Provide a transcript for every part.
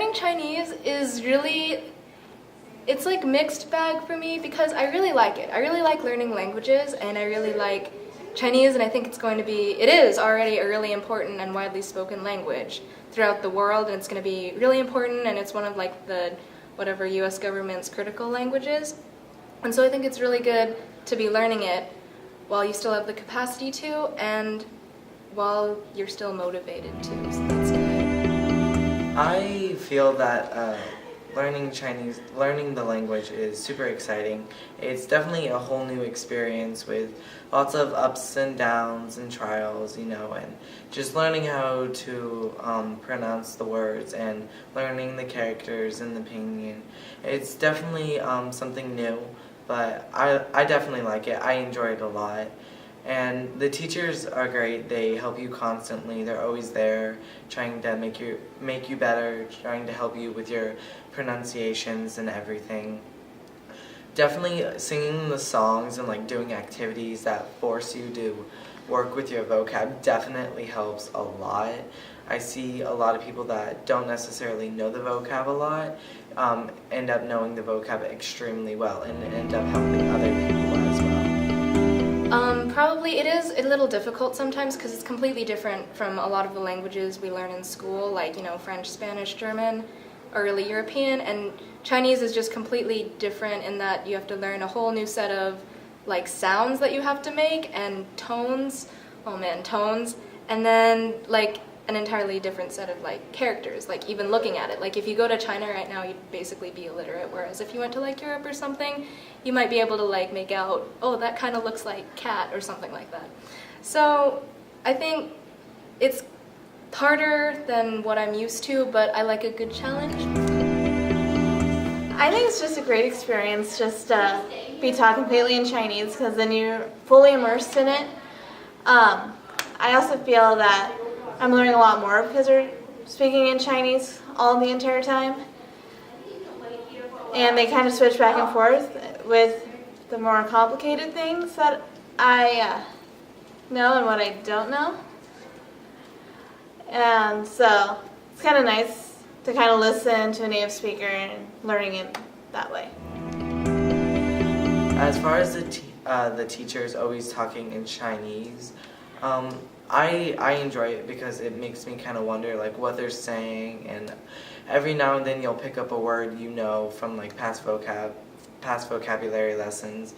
Learning Chinese is really, it's like mixed bag for me because I really like it. I really like learning languages and I really like Chinese, and I think it is already a really important and widely spoken language throughout the world, and it's going to be really important, and it's one of like the whatever US government's critical languages. And so I think it's really good to be learning it while you still have the capacity to and while you're still motivated to. So that's good. I feel that learning the language is super exciting. It's definitely a whole new experience with lots of ups and downs and trials, and just learning how to pronounce the words and learning the characters and the pinyin. It's definitely something new, but I definitely like it. I enjoy it a lot. And the teachers are great. They help you constantly. They're always there trying to make you better, trying to help you with your pronunciations and everything. Definitely singing the songs and like doing activities that force you to work with your vocab definitely helps a lot. I see a lot of people that don't necessarily know the vocab a lot end up knowing the vocab extremely well and end up helping other people as well. Probably it is a little difficult sometimes because it's completely different from a lot of the languages we learn in school, like, French, Spanish, German, or really European, and Chinese is just completely different in that you have to learn a whole new set of, like, sounds that you have to make, and tones, and then, like, an entirely different set of, like, characters, like, even looking at it. Like, if you go to China right now, you'd basically be illiterate, whereas if you went to, like, Europe or something, you might be able to, like, make out, oh, that kind of looks like cat, or something like that. So, I think it's harder than what I'm used to, but I like a good challenge. I think it's just a great experience just to be taught completely in Chinese because then you're fully immersed in it. I also feel that I'm learning a lot more because we're speaking in Chinese all the entire time. And they kind of switch back and forth with the more complicated things that I know and what I don't know. And so it's kind of nice to kind of listen to a native speaker and learning it that way. As far as the teachers always talking in Chinese, I enjoy it because it makes me kind of wonder like what they're saying, and every now and then you'll pick up a word from like past vocabulary lessons,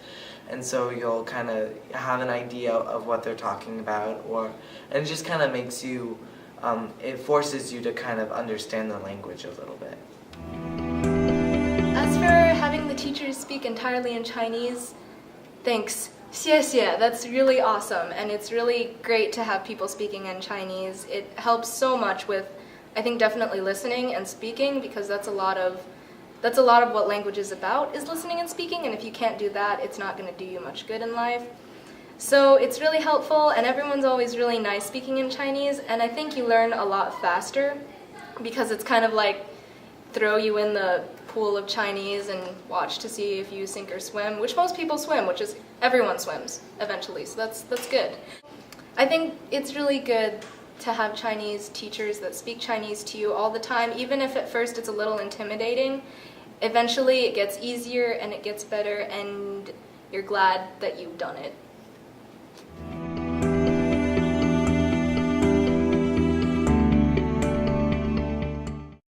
and so you'll kind of have an idea of what they're talking about, and it just kind of makes you, it forces you to kind of understand the language a little bit. As for having the teachers speak entirely in Chinese, thanks. 谢谢, that's really awesome, and it's really great to have people speaking in Chinese. It helps so much with, I think, definitely listening and speaking, because that's a lot of what language is about, is listening and speaking, and if you can't do that, it's not going to do you much good in life. So it's really helpful, and everyone's always really nice speaking in Chinese, and I think you learn a lot faster, because it's kind of like throw you in the pool of Chinese and watch to see if you sink or swim, which most people swim, which is everyone swims eventually, so that's good. I think it's really good to have Chinese teachers that speak Chinese to you all the time, even if at first it's a little intimidating. Eventually it gets easier and it gets better, and you're glad that you've done it.